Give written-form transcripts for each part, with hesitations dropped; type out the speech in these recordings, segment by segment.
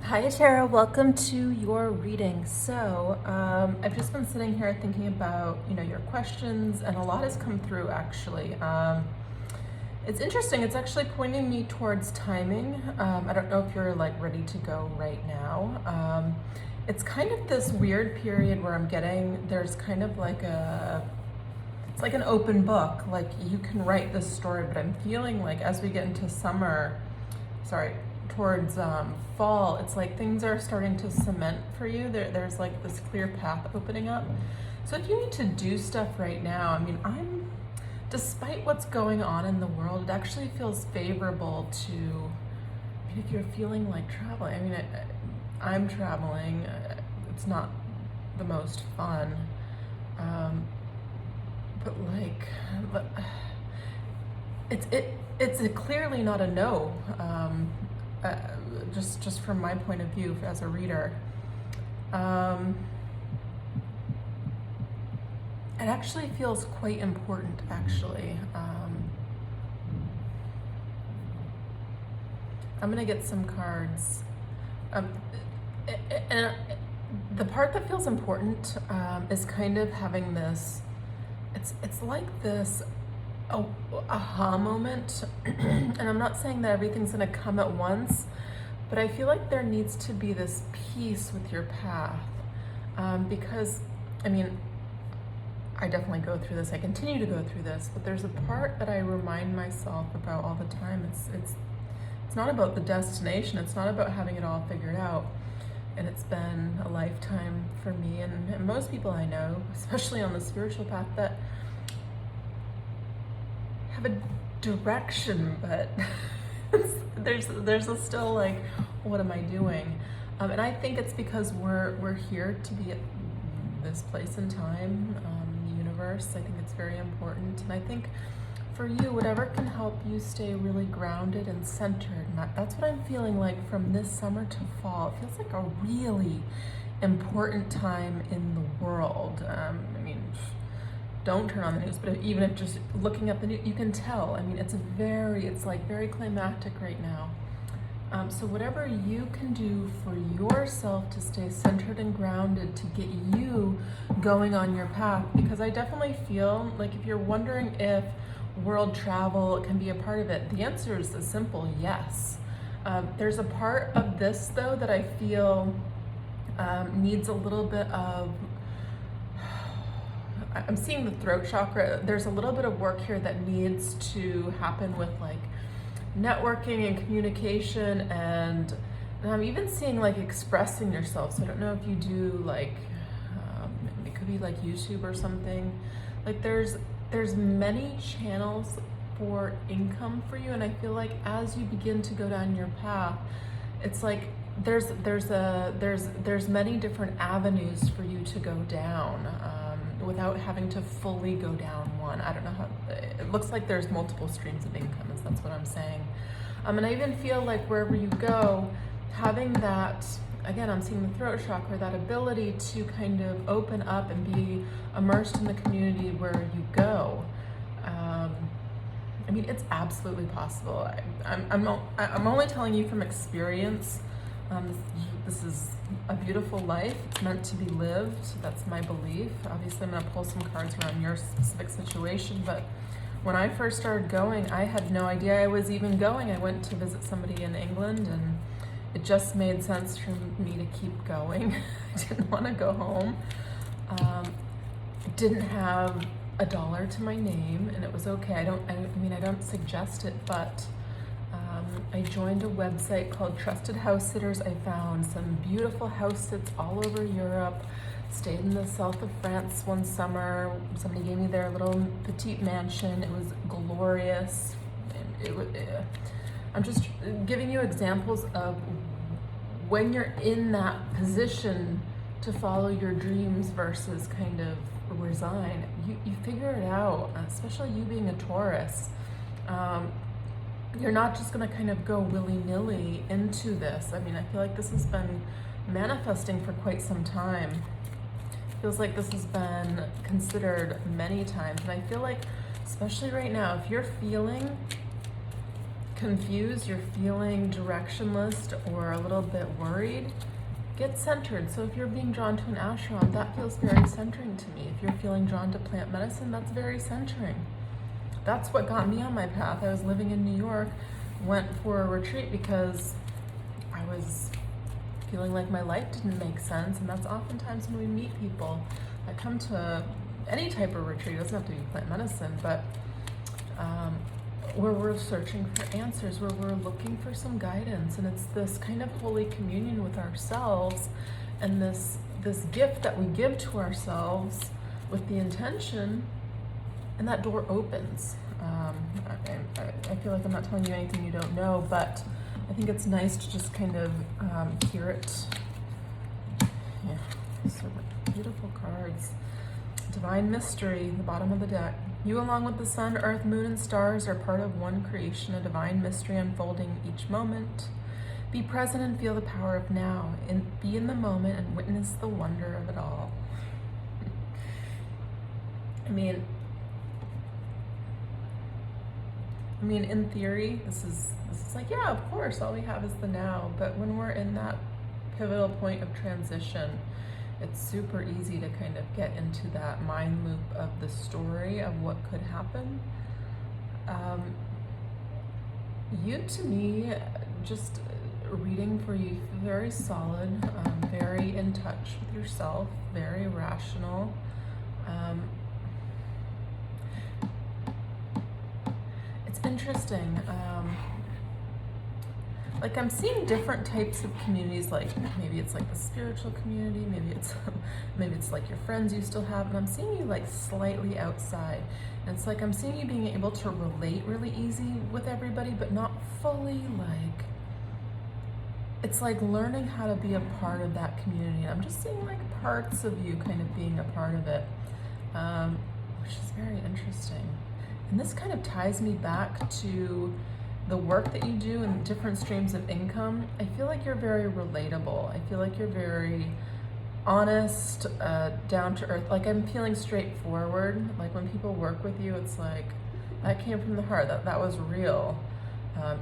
Hi Tara, welcome to your reading. I've just been sitting here thinking about, your questions, and a lot has come through actually. It's interesting, it's actually pointing me towards timing. I don't know if you're like ready to go right now. It's kind of this weird period where there's kind of like it's like an open book. Like you can write this story, but I'm feeling like as we get into towards fall, it's like things are starting to cement for you. There's like this clear path opening up. So if you need to do stuff right now, despite what's going on in the world, it actually feels favorable to, if you're feeling like traveling, I'm traveling, it's not the most fun, but it's clearly not a no. Just from my point of view as a reader, it actually feels quite important. Actually, I'm gonna get some cards, and the part that feels important is kind of having this. It's like this aha moment, and I'm not saying that everything's gonna come at once, but I feel like there needs to be this peace with your path, because I definitely go through this. I continue to go through this, but there's a part that I remind myself about all the time. It's not about the destination. It's not about having it all figured out. And it's been a lifetime for me and most people I know, especially on the spiritual path, that have a direction, but there's still like, what am I doing? And I think it's because we're here to be at this place in time, the universe. I think it's very important, and I think for you, whatever can help you stay really grounded and centered. And that's what I'm feeling like from this summer to fall. It feels like a really important time in the world. Don't turn on the news, but even if just looking at the news, you can tell. It's like very climactic right now. So whatever you can do for yourself to stay centered and grounded, to get you going on your path, because I definitely feel like if you're wondering if world travel can be a part of it, the answer is a simple yes. There's a part of this though that I feel needs a little bit of, I'm seeing the throat chakra. There's a little bit of work here that needs to happen with like networking and communication, and I'm even seeing like expressing yourself. So I don't know if you do like, it could be like YouTube or something. Like there's many channels for income for you, and I feel like as you begin to go down your path, it's like there's many different avenues for you to go down, without having to fully go down one. I don't know how, it looks like there's multiple streams of income, that's what I'm saying. And I even feel like wherever you go, having that, again, I'm seeing the throat chakra, that ability to kind of open up and be immersed in the community where you go. It's absolutely possible. I'm only telling you from experience. This is a beautiful life. It's meant to be lived. That's my belief. Obviously, I'm going to pull some cards around your specific situation, but when I first started going, I had no idea I was even going. I went to visit somebody in England, and it just made sense for me to keep going. I didn't want to go home. Didn't have $1 to my name, and it was okay. I don't suggest it, but I joined a website called Trusted House Sitters. I found some beautiful house sits all over Europe. Stayed in the south of France one summer. Somebody gave me their little petite mansion. It was glorious. I'm just giving you examples of when you're in that position to follow your dreams versus kind of resign. You figure it out, especially you being a Taurus. You're not just going to kind of go willy-nilly into this. I feel like this has been manifesting for quite some time. Feels like this has been considered many times. And I feel like, especially right now, if you're feeling confused, you're feeling directionless or a little bit worried, get centered. So if you're being drawn to an ashram, that feels very centering to me. If you're feeling drawn to plant medicine, that's very centering. That's what got me on my path. I was living in New York, went for a retreat because I was feeling like my life didn't make sense, and that's oftentimes when we meet people that come to any type of retreat. It doesn't have to be plant medicine, but where we're searching for answers, where we're looking for some guidance, and it's this kind of holy communion with ourselves, and this gift that we give to ourselves with the intention, and that door opens. I feel like I'm not telling you anything you don't know, but I think it's nice to just kind of hear it. Yeah, so beautiful cards. Divine mystery, the bottom of the deck. You, along with the sun, earth, moon, and stars, are part of one creation, a divine mystery unfolding each moment. Be present and feel the power of now, and be in the moment and witness the wonder of it all. I mean, in theory, this is like, yeah, of course, all we have is the now. But when we're in that pivotal point of transition, it's super easy to kind of get into that mind loop of the story of what could happen. You, to me, just reading for you, very solid, very in touch with yourself, very rational. It's interesting. Like, I'm seeing different types of communities, like maybe it's like the spiritual community, maybe it's like your friends you still have, and I'm seeing you like slightly outside. And it's like I'm seeing you being able to relate really easy with everybody, but not fully. Like, it's like learning how to be a part of that community. And I'm just seeing like parts of you kind of being a part of it, which is very interesting. And this kind of ties me back to the work that you do and different streams of income. I feel like you're very relatable. I feel like you're very honest, down to earth. Like, I'm feeling straightforward. Like, when people work with you, it's like, that came from the heart. That was real.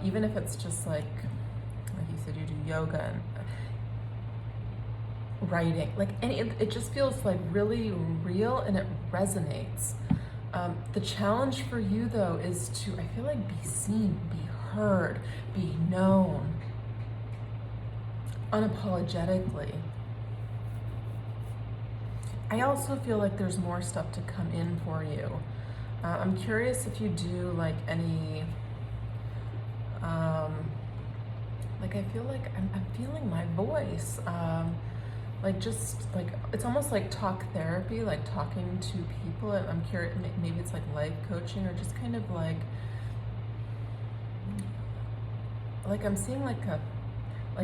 Even if it's just like you said, you do yoga and writing. Like, it just feels like really real, and it resonates. The challenge for you, though, is to, I feel like, be seen, be heard, be known, unapologetically. I also feel like there's more stuff to come in for you. I'm curious if you do like any, like, I feel like I'm feeling my voice. Like, just like, it's almost like talk therapy, like talking to people. I'm curious, maybe it's like life coaching, or just kind of like I'm seeing like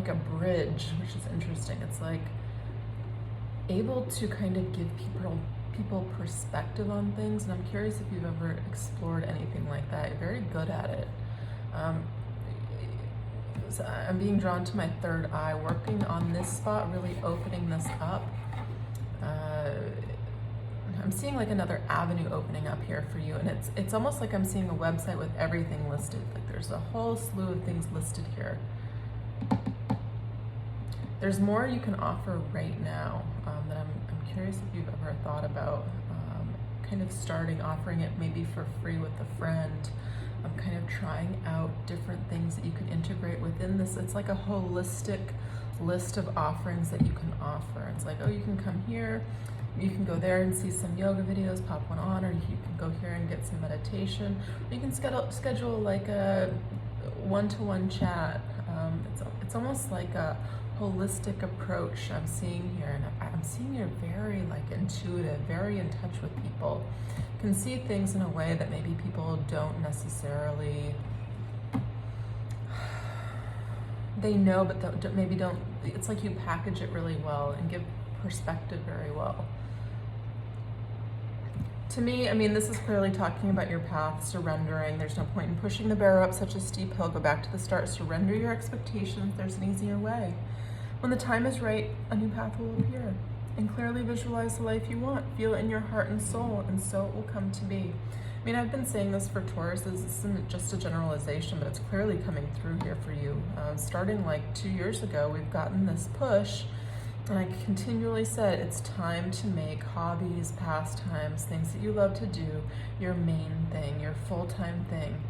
a bridge, which is interesting. It's like able to kind of give people perspective on things, and I'm curious if you've ever explored anything like that. You're very good at it. So I'm being drawn to my third eye, working on this spot, really opening this up. I'm seeing like another avenue opening up here for you, and it's almost like I'm seeing a website with everything listed. Like, there's a whole slew of things listed here. There's more you can offer right now that I'm curious if you've ever thought about kind of offering it maybe for free with a friend. I'm kind of trying out different things that you can integrate within this. It's like a holistic list of offerings that you can offer. It's like, oh, you can come here, you can go there and see some yoga videos, pop one on, or you can go here and get some meditation. Or you can schedule like a one-to-one chat. It's almost like a holistic approach I'm seeing here, and I'm seeing you're very like intuitive, very in touch with people, can see things in a way that maybe people don't necessarily, they know, but maybe don't. It's like you package it really well and give perspective very well. To me, I mean, this is clearly talking about your path, surrendering. There's no point in pushing the barrow up such a steep hill. Go back to the start. Surrender your expectations. There's an easier way. When the time is right, a new path will appear. and clearly visualize the life you want. Feel it in your heart and soul, and so it will come to be. I mean, I've been saying this for Taurus. This isn't just a generalization, but it's clearly coming through here for you. Starting like 2 years ago, we've gotten this push, and I continually said it's time to make hobbies, pastimes, things that you love to do, your main thing, your full-time thing.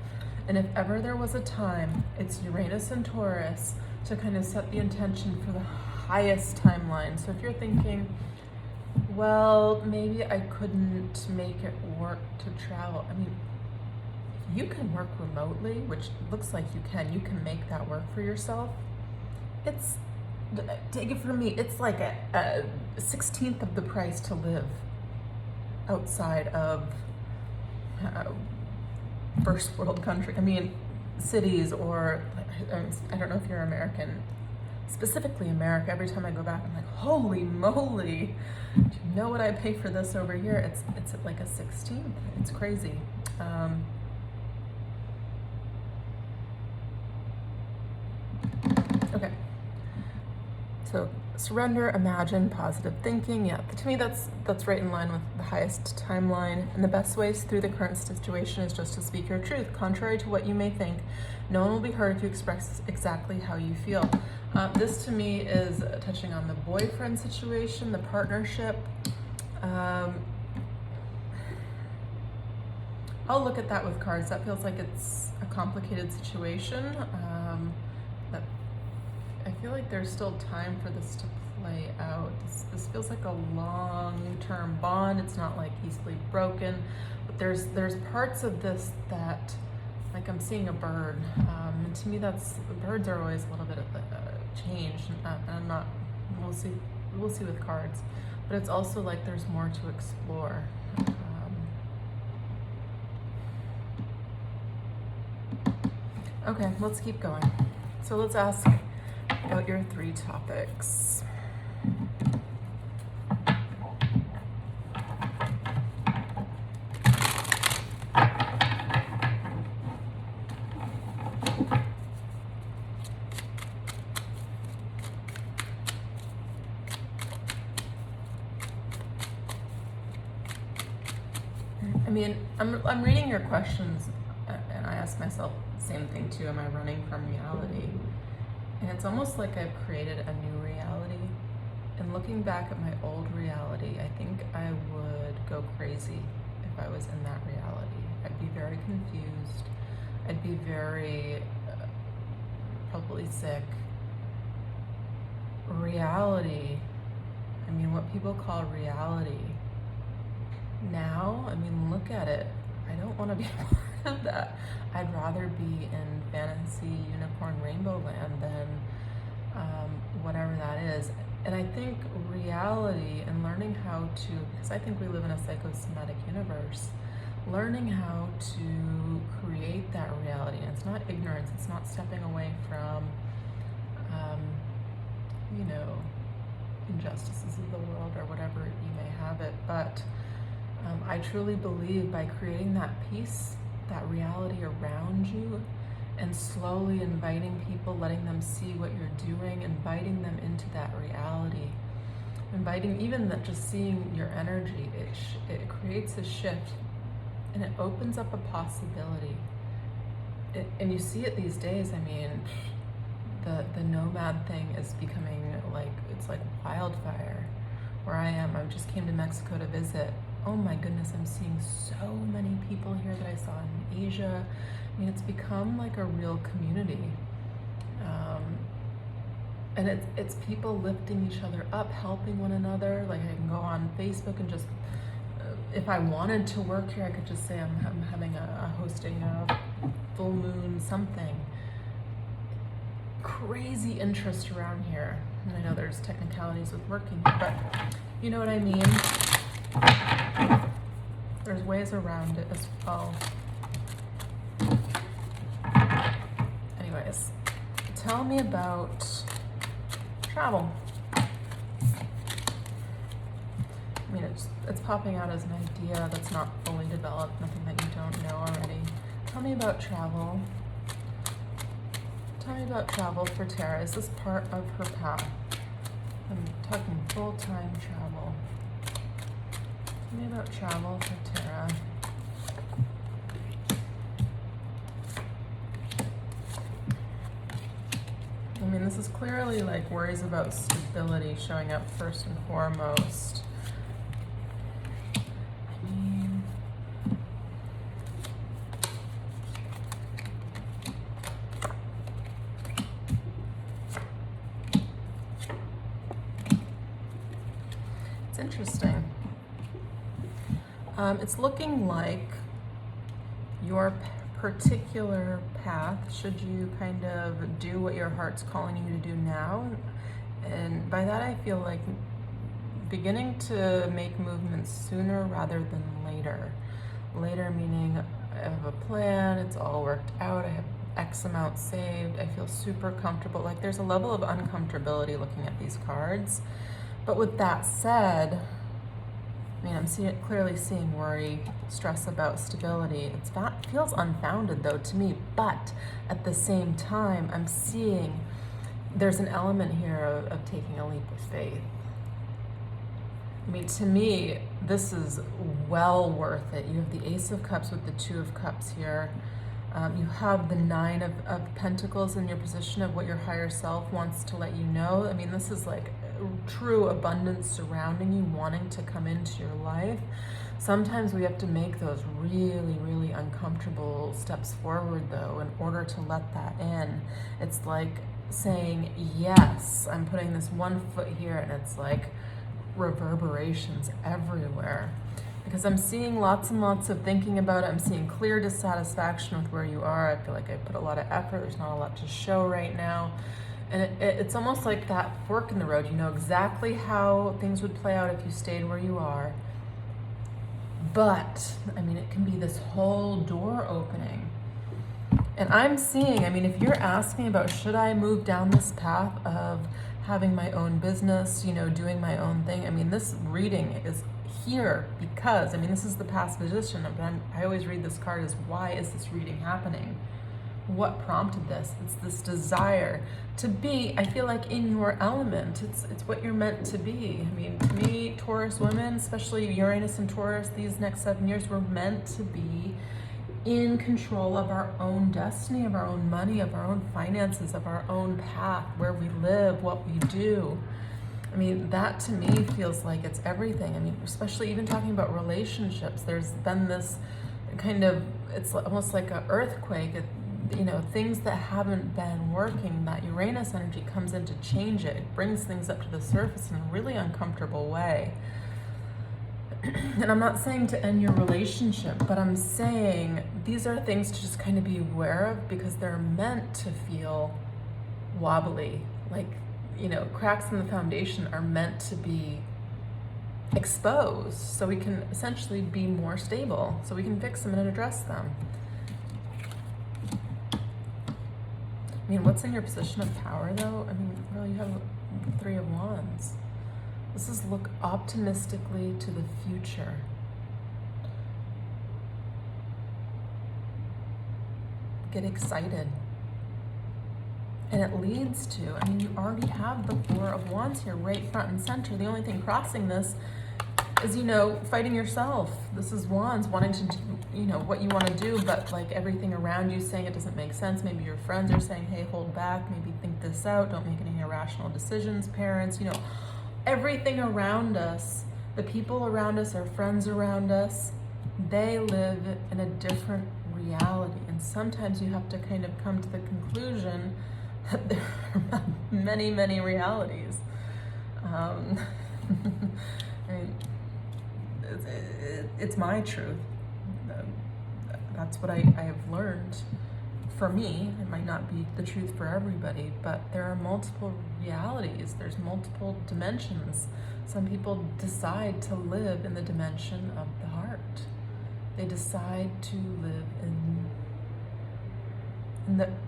And if ever there was a time, it's Uranus and Taurus to kind of set the intention for the highest timeline. So if you're thinking, well, maybe I couldn't make it work to travel. I mean, you can work remotely, which looks like you can make that work for yourself. It's, take it from me, it's like a 16th of the price to live outside of first world country. I mean, cities, or I don't know if you're American, specifically America. Every time I go back, I'm like, holy moly, do you know what I pay for this over here? It's at like a 16th. It's crazy. Okay. So surrender, imagine, positive thinking. Yeah, to me that's right in line with the highest timeline. And the best ways through the current situation is just to speak your truth. Contrary to what you may think, no one will be hurt if you express exactly how you feel. This to me is touching on the boyfriend situation, the partnership. I'll look at that with cards. That feels like it's a complicated situation. That I feel like there's still time for this to play out. This feels like a long-term bond. It's not like easily broken, but there's parts of this that, like, I'm seeing a bird, and to me birds are always a little bit of a change, and I'm not, we'll see with cards, but it's also like there's more to explore. Okay, let's keep going. So let's ask about your 3 topics. I mean, I'm reading your questions, and I ask myself the same thing too. Am I running from reality? And it's almost like I've created a new reality. And looking back at my old reality, I think I would go crazy if I was in that reality. I'd be very confused. I'd be very probably sick. Reality, I mean, what people call reality now, I mean, look at it. I don't want to be a part of that. I'd rather be in fantasy, unicorn, rainbow land than whatever that is. And I think reality and learning how to, because I think we live in a psychosomatic universe, learning how to create that reality. And it's not ignorance, it's not stepping away from, injustices of the world or whatever you may have it. But I truly believe by creating that peace, that reality around you, and slowly inviting people, letting them see what you're doing, inviting them into that reality, inviting even that, just seeing your energy, it creates a shift, and it opens up a possibility. And you see it these days. I mean, the nomad thing is becoming it's like wildfire. Where I am, I just came to Mexico to visit. Oh my goodness, I'm seeing so many people here that I saw in Asia. I mean, it's become like a real community. And it's people lifting each other up, helping one another. Like, I can go on Facebook and just, if I wanted to work here, I could just say I'm having hosting a full moon something. Crazy interest around here. And I know there's technicalities with working here, but you know what I mean? There's ways around it as well. Anyways, tell me about travel. I mean, it's popping out as an idea that's not fully developed, nothing that you don't know already. Tell me about travel. Tell me about travel for Tara. Is this part of her path? I'm talking full-time travel. Tell me about travel for Tara. I mean, this is clearly like worries about stability showing up first and foremost. I mean, it's interesting. It's looking like your particular path, should you kind of do what your heart's calling you to do now, and by that I feel like beginning to make movements sooner rather than later. Later meaning I have a plan, it's all worked out, I have X amount saved, I feel super comfortable. Like there's a level of uncomfortability looking at these cards. But with that said, I mean, I'm clearly seeing worry, stress about stability. It feels unfounded though to me, but at the same time, I'm seeing there's an element here of taking a leap of faith. I mean, to me, this is well worth it. You have the Ace of Cups with the Two of Cups here. You have the Nine of Pentacles in your position of what your higher self wants to let you know. I mean, this is like true abundance surrounding you, wanting to come into your life. Sometimes we have to make those really, really uncomfortable steps forward, though, in order to let that in. It's like saying, yes, I'm putting this one foot here, and it's like reverberations everywhere. Because I'm seeing lots and lots of thinking about it. I'm seeing clear dissatisfaction with where you are. I feel like I put a lot of effort. There's not a lot to show right now. And it's almost like that fork in the road. You know exactly how things would play out if you stayed where you are. But, I mean, it can be this whole door opening. And I'm seeing, I mean, if you're asking about should I move down this path of having my own business, you know, doing my own thing, I mean, this reading is here because, I mean, this is the past position, but I always read this card as why is this reading happening? What prompted this? It's this desire to be, I feel like, in your element. It's what you're meant to be. I mean, to me, Taurus women, especially Uranus and Taurus, these next 7 years, we're meant to be in control of our own destiny, of our own money, of our own finances, of our own path, where we live, what we do. I mean, that to me feels like it's everything. I mean, especially even talking about relationships, there's been this kind of, it's almost like an earthquake. You know, things that haven't been working, that Uranus energy comes in to change it. It brings things up to the surface in a really uncomfortable way. And I'm not saying to end your relationship, but I'm saying these are things to just kind of be aware of because they're meant to feel wobbly. Like, you know, cracks in the foundation are meant to be exposed so we can essentially be more stable, so we can fix them and address them. I mean, what's in your position of power, though? I mean, well, you have 3 of Wands. This is look optimistically to the future. Get excited. And it leads to, I mean, you already have the 4 of Wands here, right front and center. The only thing crossing this is, you know, fighting yourself. This is Wands, wanting to, you know, what you want to do, but like everything around you saying it doesn't make sense. Maybe your friends are saying, hey, hold back, maybe think this out, don't make any irrational decisions. Parents, you know, everything around us, the people around us, our friends around us, they live in a different reality. And sometimes you have to kind of come to the conclusion that there are many, many realities. I mean, it's my truth. That's what I have learned. For me, it might not be the truth for everybody, but there are multiple realities. There's multiple dimensions. Some people decide to live in the dimension of the heart. They decide to live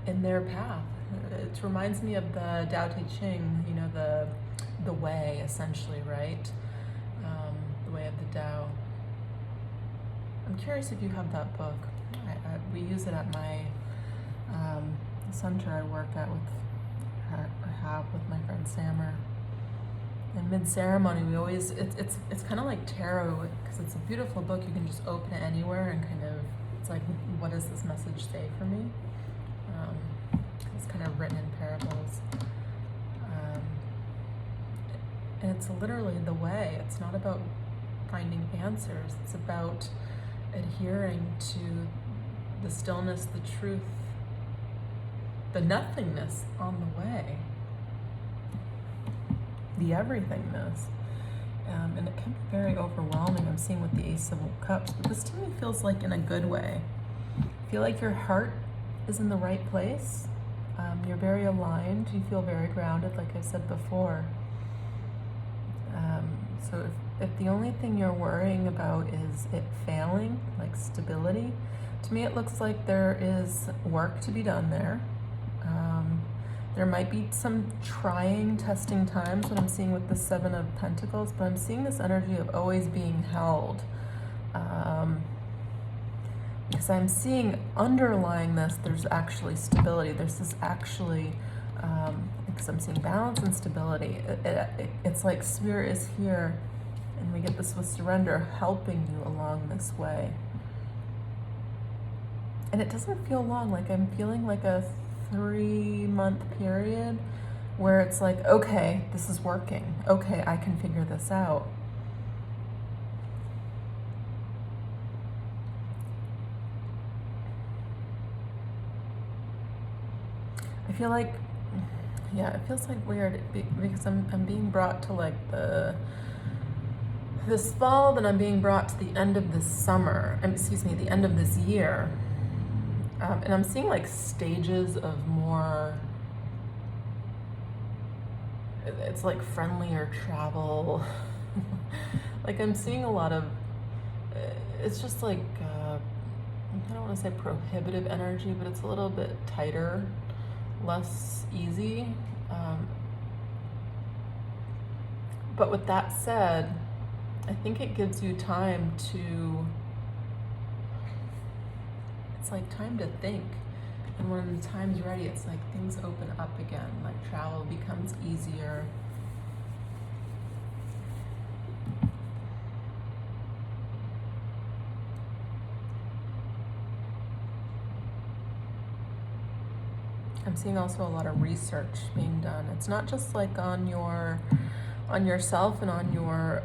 in their path. It reminds me of the Tao Te Ching, you know, the way, essentially, right? The way of the Tao. I'm curious if you have that book. We use it at my center I work at with, or have with my friend Sammer. And mid-ceremony, we always, it's kind of like tarot, because it's a beautiful book. You can just open it anywhere and kind of, it's like, what does this message say for me? It's kind of written in parables. And it's literally the way. It's not about finding answers. It's about adhering to the stillness, the truth, the nothingness on the way, the everythingness. And it can be very overwhelming. I'm seeing with the Ace of Cups, but this to me feels like in a good way. I feel like your heart is in the right place. You're very aligned. You feel very grounded, like I said before. So if the only thing you're worrying about is it failing, like stability, to me it looks like there is work to be done there. There might be some trying, testing times, what I'm seeing with the Seven of Pentacles, but I'm seeing this energy of always being held. Because I'm seeing underlying this, there's actually stability. There's this actually, because I'm seeing balance and stability. It's like Spirit is here, and we get this with surrender, helping you along this way. And it doesn't feel long. Like I'm feeling like a 3-month period where it's like, okay, this is working. Okay, I can figure this out. I feel like, yeah, it feels like weird because I'm being brought to like this fall, then I'm being brought to the end of this summer, the end of this year. And I'm seeing like stages of more, it's like friendlier travel. Like I'm seeing a lot of, it's just like, I don't want to say prohibitive energy, but it's a little bit tighter, less easy. But with that said, I think it gives you time to, it's like time to think. And when the time's ready, it's like things open up again, like travel becomes easier. I'm seeing also a lot of research being done. It's not just like on yourself and on your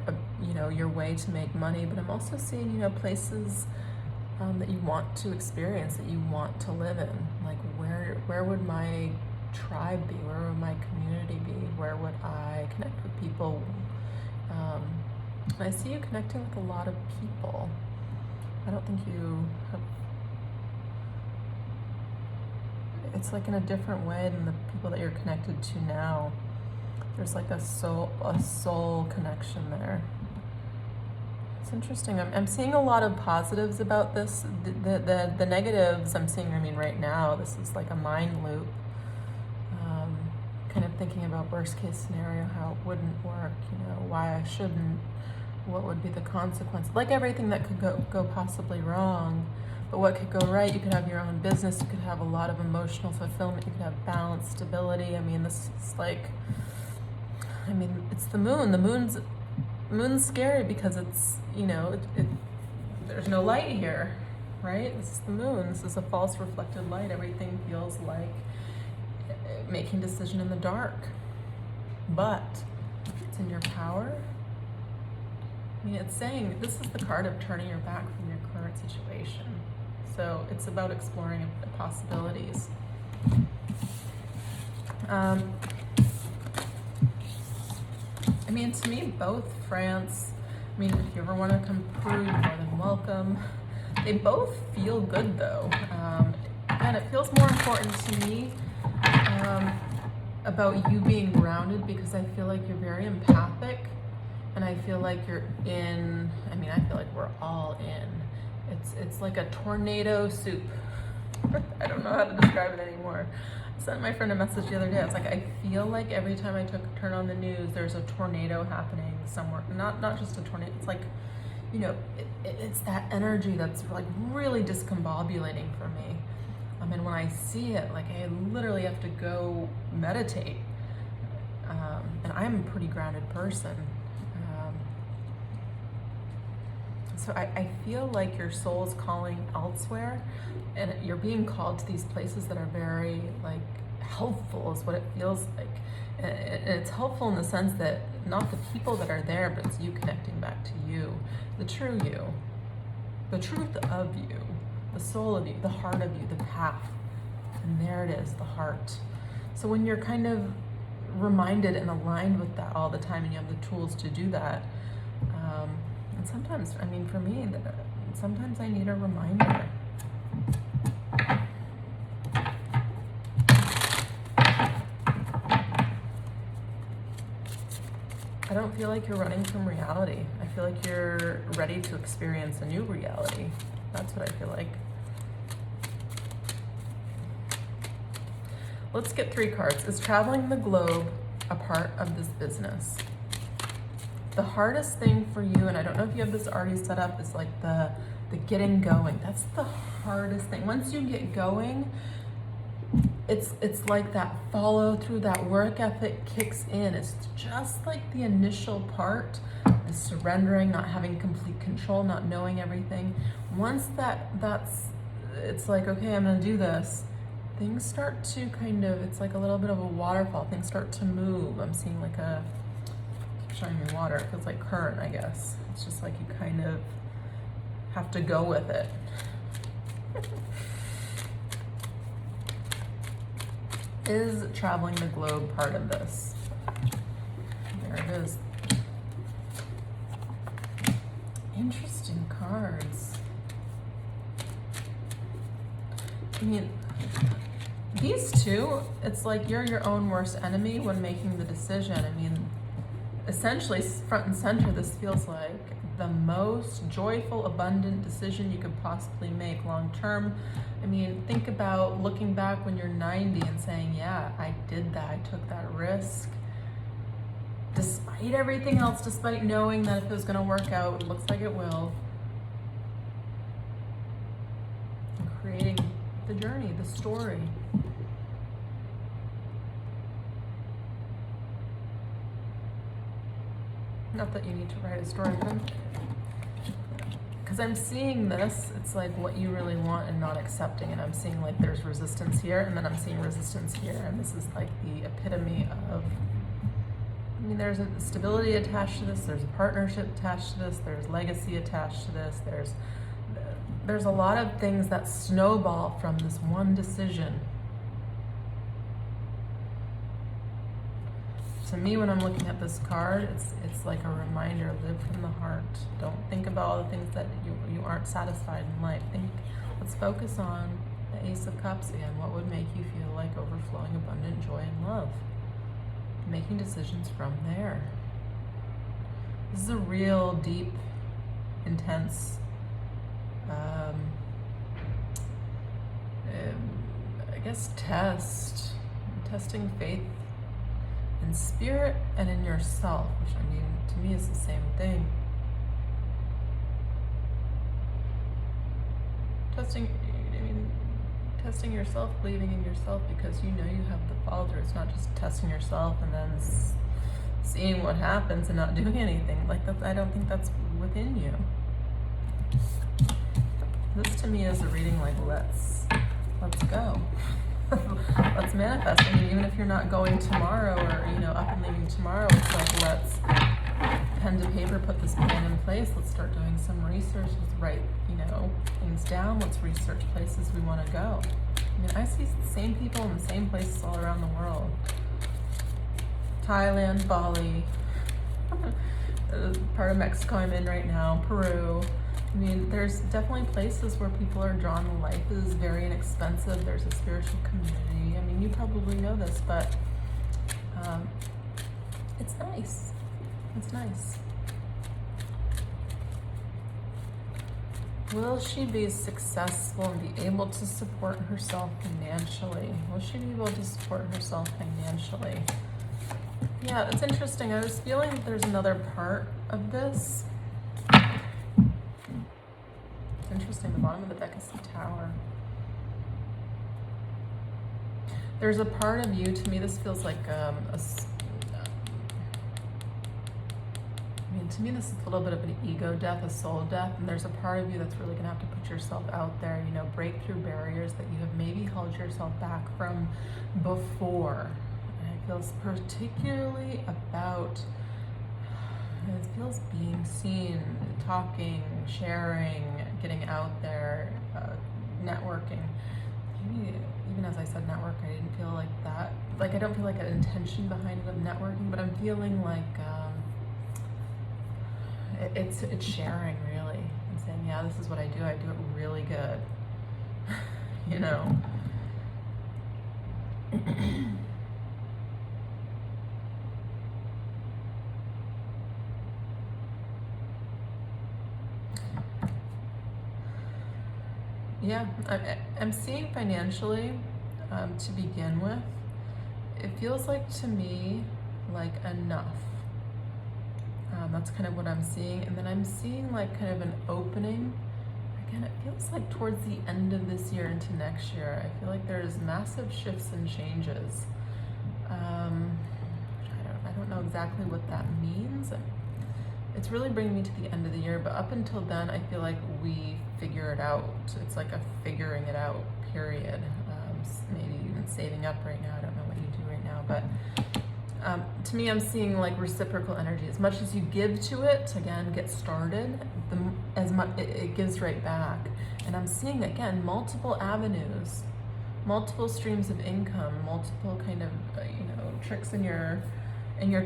your way to make money, but I'm also seeing places that you want to experience, that you want to live in. Like where would my tribe be? Where would my community be? Where would I connect with people? And I see you connecting with a lot of people. I don't think you have, it's like in a different way than the people that you're connected to now. There's like a soul connection there. It's interesting. I'm seeing a lot of positives about this. The negatives I'm seeing, right now, this is like a mind loop. Kind of thinking about worst case scenario, how it wouldn't work, why I shouldn't, what would be the consequence. Like everything that could go possibly wrong, but what could go right? You could have your own business, you could have a lot of emotional fulfillment, you could have balance, stability. This is like, it's the moon. The moon's scary because it's, there's no light here, right? This is the moon. This is a false reflected light. Everything feels like making decision in the dark, but it's in your power. It's saying this is the card of turning your back from your current situation. So it's about exploring the possibilities. To me, both France, if you ever want to come through, you're more than welcome. They both feel good though. And it feels more important to me about you being grounded, because I feel like you're very empathic, and I feel like you're in, I feel like we're all in. It's like a tornado soup. I don't know how to describe it anymore. I sent my friend a message the other day. I was like, I feel like every time I turn on the news, there's a tornado happening somewhere. Not just a tornado. It's like, it's that energy that's like really discombobulating for me. And when I see it, like I literally have to go meditate. And I'm a pretty grounded person. So I feel like your soul is calling elsewhere, and you're being called to these places that are very like helpful is what it feels like. And it's helpful in the sense that not the people that are there, but it's you connecting back to you, the true you, the truth of you, the soul of you, the heart of you, the path. And there it is, the heart. So when you're kind of reminded and aligned with that all the time, and you have the tools to do that, and sometimes, I mean, for me, sometimes I need a reminder. I don't feel like you're running from reality. I feel like you're ready to experience a new reality. That's what I feel like. Let's get 3 cards. Is traveling the globe a part of this business? The hardest thing for you, and I don't know if you have this already set up, is like the getting going. That's the hardest thing. Once you get going, it's like that follow through, that work ethic kicks in. It's just like the initial part, the surrendering, not having complete control, not knowing everything. Once it's like, okay, I'm gonna do this. Things start to kind of, it's like a little bit of a waterfall. Things start to move. I'm seeing like showing me water. It feels like current, I guess. It's just like you kind of have to go with it. Is traveling the globe part of this? There it is. Interesting cards. I mean, these two, it's like you're your own worst enemy when making the decision. I mean, essentially, front and center, this feels like the most joyful, abundant decision you could possibly make long term. I mean, think about looking back when you're 90 and saying, yeah, I did that, I took that risk. Despite everything else, despite knowing that if it was gonna work out, it looks like it will. And creating the journey, the story. Not that you need to write a story, but because I'm seeing this, it's like what you really want and not accepting. And I'm seeing like there's resistance here, and then I'm seeing resistance here. And this is like the epitome of, I mean, there's a stability attached to this, there's a partnership attached to this, there's legacy attached to this, there's a lot of things that snowball from this one decision. To me, when I'm looking at this card, it's like a reminder, live from the heart. Don't think about all the things that you aren't satisfied in life. Let's focus on the Ace of Cups again. What would make you feel like overflowing abundant joy and love? Making decisions from there. This is a real deep, intense, I guess, testing faith in spirit and in yourself, which I mean, to me is the same thing. Testing yourself, believing in yourself, because you know you have the follow through. It's not just testing yourself and then seeing what happens and not doing anything. Like that, I don't think that's within you. This to me is a reading like, let's go. Let's manifest. I mean, even if you're not going tomorrow or, up and leaving tomorrow, it's like, let's pen to paper, put this plan in place. Let's start doing some research. Let's write, things down. Let's research places we want to go. I mean, I see the same people in the same places all around the world. Thailand, Bali, part of Mexico I'm in right now, Peru. I mean, there's definitely places where people are drawn to life. It is very inexpensive. There's a spiritual community. I mean, you probably know this, but it's nice. It's nice. Will she be successful and be able to support herself financially? Will she be able to support herself financially? Yeah, it's interesting. I was feeling that there's another part of this. Interesting, the bottom of the deck is the Tower. There's a part of you, to me this feels like to me, this is a little bit of an ego death, a soul death, and there's a part of you that's really gonna have to put yourself out there, you know, break through barriers that you have maybe held yourself back from before. And it feels particularly about, it feels being seen, talking, sharing, getting out there, networking. Maybe even as I said network, I didn't feel like that. Like, I don't feel like an intention behind it of networking, but I'm feeling like it's sharing, really, and saying, yeah, this is what I do it really good. You know. Yeah, I'm seeing financially, to begin with, it feels like to me like enough. That's kind of what I'm seeing. And then I'm seeing like kind of an opening. Again, it feels like towards the end of this year into next year, I feel like there's massive shifts and changes. I don't know exactly what that means. It's really bringing me to the end of the year, but up until then, I feel like we figure it out. It's like a figuring it out period. Maybe even saving up right now. I don't know what you do right now, but to me, I'm seeing like reciprocal energy. As much as you give to it, again, get started, as much it gives right back. And I'm seeing, again, multiple avenues, multiple streams of income, multiple kind of, tricks in your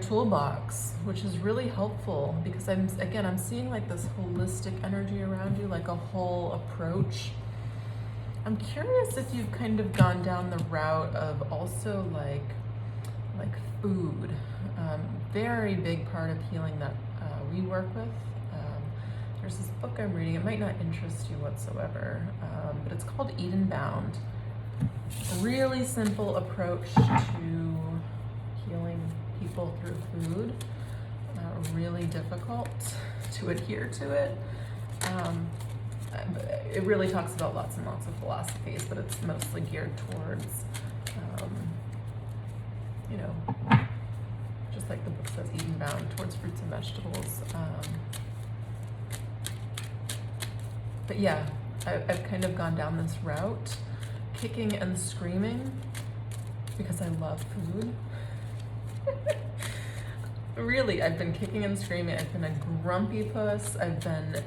toolbox, which is really helpful because I'm seeing like this holistic energy around you, like a whole approach. I'm curious if you've kind of gone down the route of also like food. Very big part of healing that we work with. There's this book I'm reading. It might not interest you whatsoever, but it's called Eden Bound. Really simple approach to healing people through food. Really difficult to adhere to it. It really talks about lots and lots of philosophies, but it's mostly geared towards, just like the book says, Eden Bound, towards fruits and vegetables. But yeah, I've kind of gone down this route, kicking and screaming, because I love food. Really, I've been kicking and screaming. I've been a grumpy puss. I've been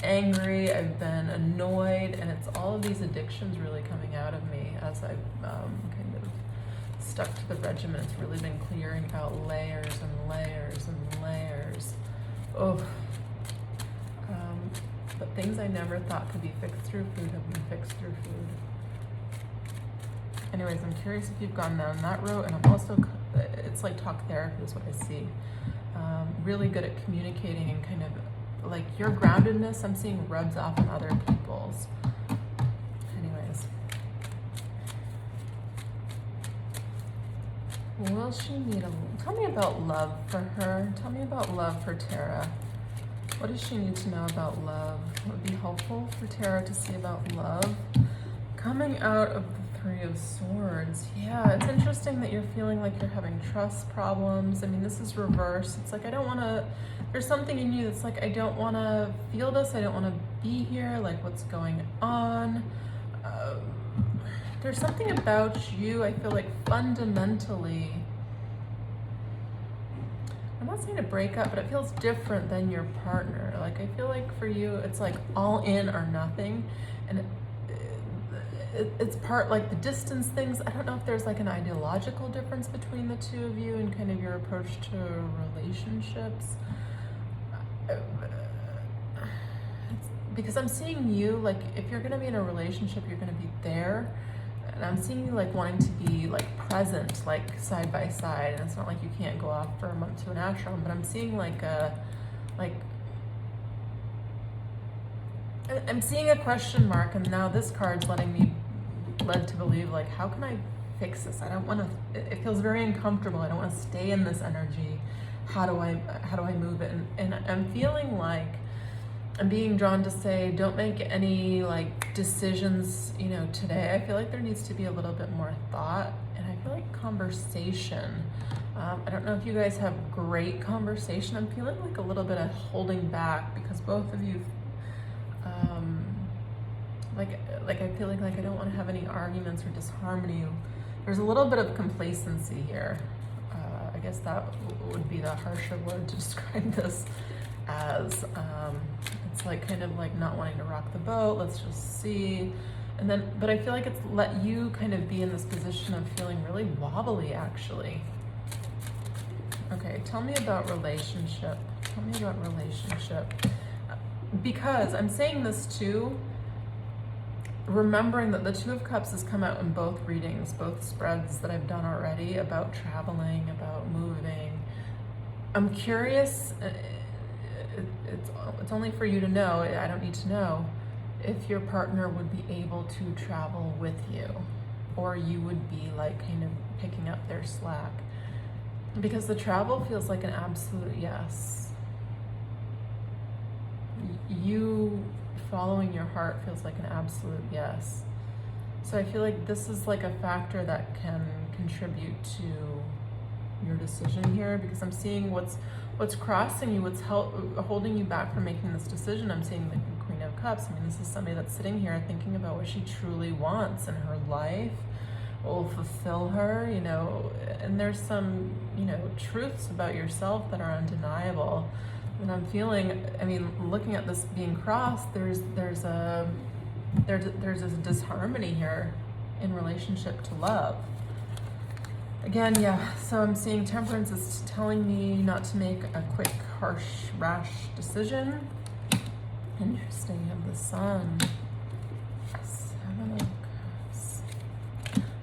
angry. I've been annoyed, and it's all of these addictions really coming out of me as I've kind of stuck to the regimen. It's really been clearing out layers and layers and layers. Oh, but things I never thought could be fixed through food have been fixed through food. Anyways, I'm curious if you've gone down that road, and I'm also, it's like talk therapy is what I see. Really good at communicating and kind of like your groundedness, I'm seeing rubs off on other people's. Anyways. Will she need tell me about love for her. Tell me about love for Tara. What does she need to know about love? What would be helpful for Tara to see about love? Coming out of the Three of Swords. Yeah, it's interesting that you're feeling like you're having trust problems. I mean, this is reverse. It's like, I don't want to, there's something in you that's like, I don't want to feel this. I don't want to be here. Like, what's going on? There's something about you, I feel like fundamentally, I'm not saying to break up, but it feels different than your partner. Like, I feel like for you, it's like all in or nothing. And it's part like the distance things. I don't know if there's like an ideological difference between the two of you and kind of your approach to relationships. Because I'm seeing you, like, if you're going to be in a relationship, you're going to be there. And I'm seeing you like wanting to be like present, like side by side. And it's not like you can't go off for a month to an ashram, but I'm seeing I'm seeing a question mark, and now this card's led to believe, like, how can I fix this? I don't want to, it feels very uncomfortable. I don't want to stay in this energy. How do I move it? And I'm feeling like I'm being drawn to say, don't make any like decisions, today. I feel like there needs to be a little bit more thought, and I feel like conversation I don't know if you guys have great conversation. I'm feeling like a little bit of holding back because both of you, um, like I feel like I don't want to have any arguments or disharmony. There's a little bit of complacency here. I guess that would be the harsher word to describe this as. It's like kind of like not wanting to rock the boat. Let's just see. And then, but I feel like it's let you kind of be in this position of feeling really wobbly, actually. Okay, tell me about relationship. Tell me about relationship. Because I'm saying this too, remembering that the Two of Cups has come out in both readings, both spreads that I've done already about traveling, about moving. I'm curious, it's only for you to know, I don't need to know, if your partner would be able to travel with you, or you would be like kind of picking up their slack. Because the travel feels like an absolute yes. You following your heart feels like an absolute yes. So I feel like this is like a factor that can contribute to your decision here, because I'm seeing what's crossing you, what's holding you back from making this decision. I'm seeing the Queen of Cups. I mean, this is somebody that's sitting here thinking about what she truly wants in her life, what will fulfill her, you know, and there's some, you know, truths about yourself that are undeniable. And I'm feeling, I mean, looking at this being crossed, there's a disharmony here in relationship to love. Again, yeah, so I'm seeing Temperance is telling me not to make a quick, harsh, rash decision. Interesting, you have the Sun. Seven of Cups.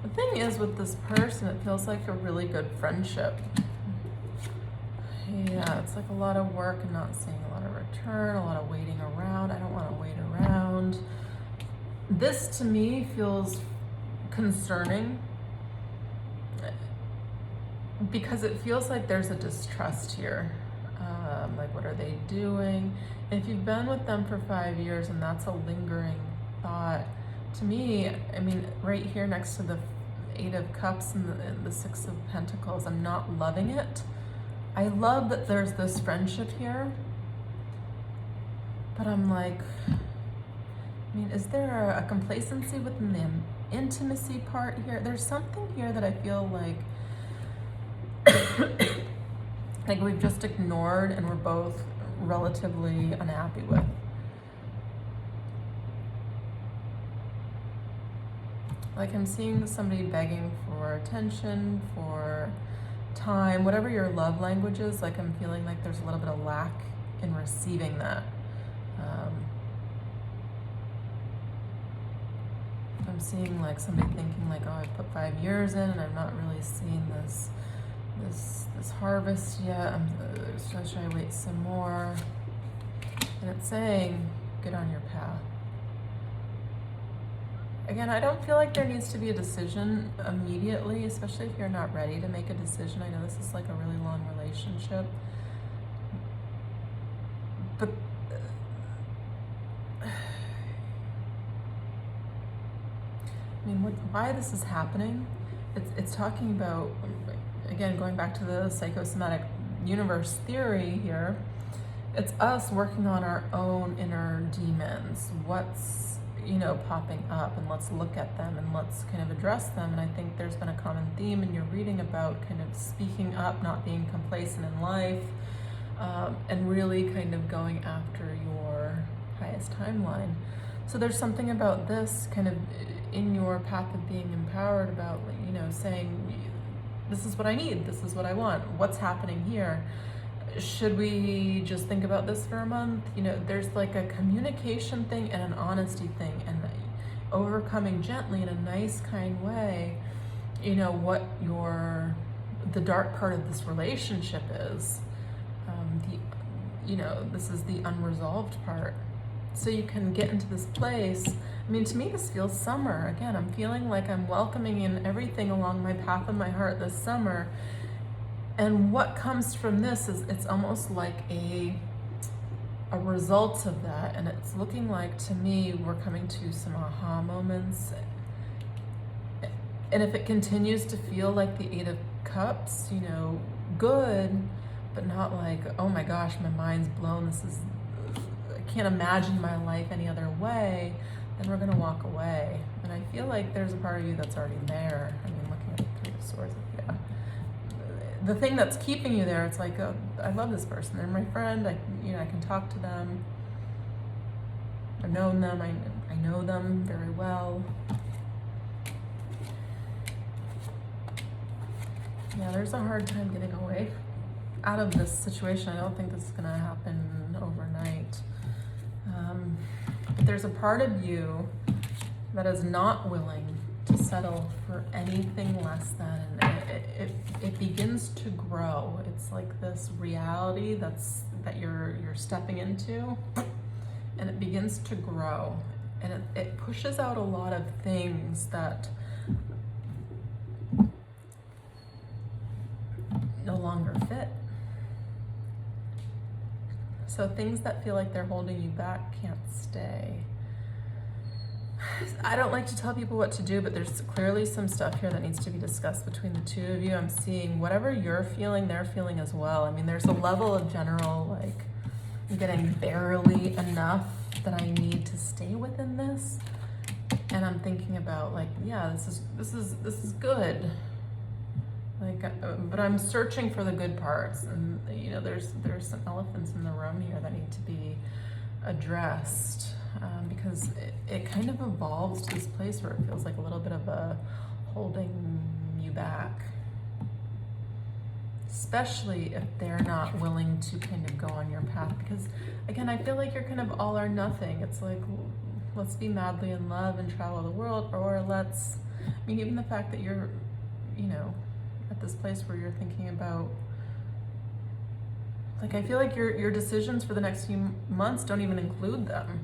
The thing is, with this person, it feels like a really good friendship. Yeah, it's like a lot of work and not seeing a lot of return, a lot of waiting around. I don't want to wait around. This, to me, feels concerning, because it feels like there's a distrust here. Like, what are they doing? And if you've been with them for 5 years and that's a lingering thought, to me, I mean, right here next to the Eight of Cups and the Six of Pentacles, I'm not loving it. I love that there's this friendship here, but I'm like, I mean, is there a complacency within the intimacy part here? There's something here that I feel like like we've just ignored and we're both relatively unhappy with. Like, I'm seeing somebody begging for attention, for time, whatever your love language is. Like, I'm feeling like there's a little bit of lack in receiving that. I'm seeing like somebody thinking like, oh, I've put 5 years in and I'm not really seeing this harvest yet. Should I wait some more? And it's saying, get on your path. Again, I don't feel like there needs to be a decision immediately, especially if you're not ready to make a decision. I know this is like a really long relationship, but I mean, why this is happening? It's talking about, again, going back to the psychosomatic universe theory here. It's us working on our own inner demons. What's, you know, popping up, and let's look at them and let's kind of address them. And I think there's been a common theme in your reading about kind of speaking up, not being complacent in life, and really kind of going after your highest timeline. So there's something about this kind of in your path of being empowered about, you know, saying, this is what I need, this is what I want, what's happening here? Should we just think about this for a month? You know, there's like a communication thing and an honesty thing, and overcoming gently in a nice, kind way, you know, what the dark part of this relationship is. You know, this is the unresolved part. So you can get into this place. I mean, to me, this feels summer. Again, I'm feeling like I'm welcoming in everything along my path of my heart this summer. And what comes from this is, it's almost like a result of that. And it's looking like, to me, we're coming to some aha moments. And if it continues to feel like the Eight of cups, you know, good, but not like, oh my gosh, my mind's blown. I can't imagine my life any other way. Then we're gonna walk away. And I feel like there's a part of you that's already there. I mean, looking at the Three of Swords, yeah. The thing that's keeping you there, it's like, oh, I love this person. They're my friend. I can talk to them. I've known them. I know them very well. Yeah, there's a hard time getting away out of this situation. I don't think this is gonna happen overnight. But there's a part of you that is not willing to settle for anything less than, and it begins to grow. It's like this reality that you're stepping into, and it begins to grow, and it pushes out a lot of things that no longer fit. So things that feel like they're holding you back can't stay. I don't like to tell people what to do, but there's clearly some stuff here that needs to be discussed between the two of you. I'm seeing whatever you're feeling, they're feeling as well. I mean, there's a level of general, like, I'm getting barely enough that I need to stay within this. And I'm thinking about, like, yeah, this is good. Like, but I'm searching for the good parts, and you know, there's some elephants in the room here that need to be addressed, because it kind of evolves to this place where it feels like a little bit of a holding you back, especially if they're not willing to kind of go on your path. Because again, I feel like you're kind of all or nothing. It's like, let's be madly in love and travel the world, or I mean, even the fact that you're, you know, at this place where you're thinking about, like, I feel like your decisions for the next few months don't even include them.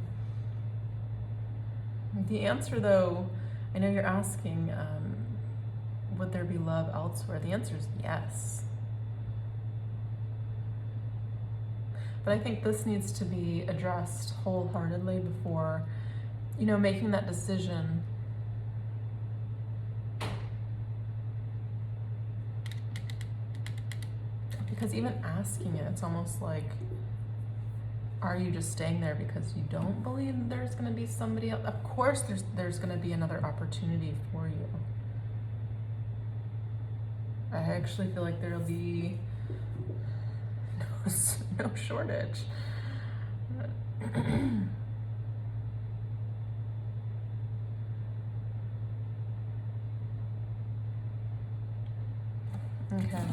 The answer, though, I know you're asking, would there be love elsewhere? The answer is yes. But I think this needs to be addressed wholeheartedly before, you know, making that decision. Because even asking it, it's almost like, are you just staying there because you don't believe there's going to be somebody else? Of course there's going to be another opportunity for you. I actually feel like there'll be no shortage. Okay.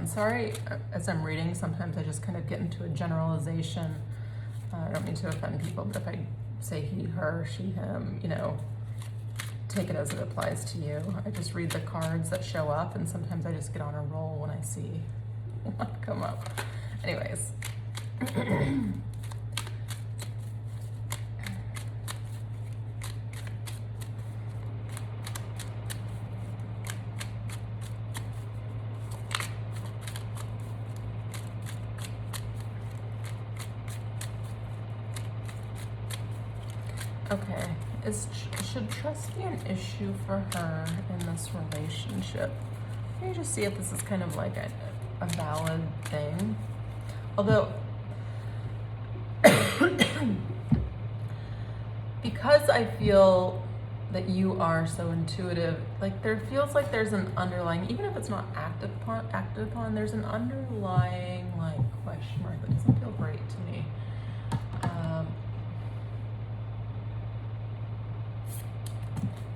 Sorry, as I'm reading, sometimes I just kind of get into a generalization. I don't mean to offend people, but if I say he, her, she, him, you know, take it as it applies to you. I just read the cards that show up, and sometimes I just get on a roll when I see one come up. Anyways. Okay, should trust be an issue for her in this relationship? Let me just see if this is kind of like a valid thing. Although, because I feel that you are so intuitive, like there feels like there's an underlying, even if it's not acted upon, there's an underlying like question mark that doesn't feel great to me.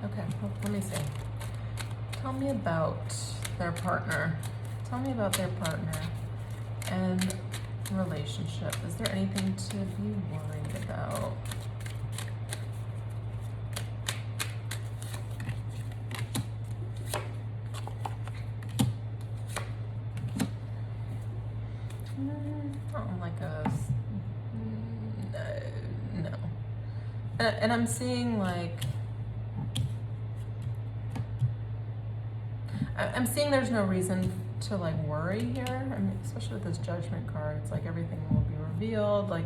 Okay, well, let me see. Tell me about their partner. Tell me about their partner. And relationship? Is there anything to be worried about? Not like a no. And I'm seeing like I'm seeing there's no reason to like worry here. I mean, especially with this Judgment card, it's like everything will be revealed. Like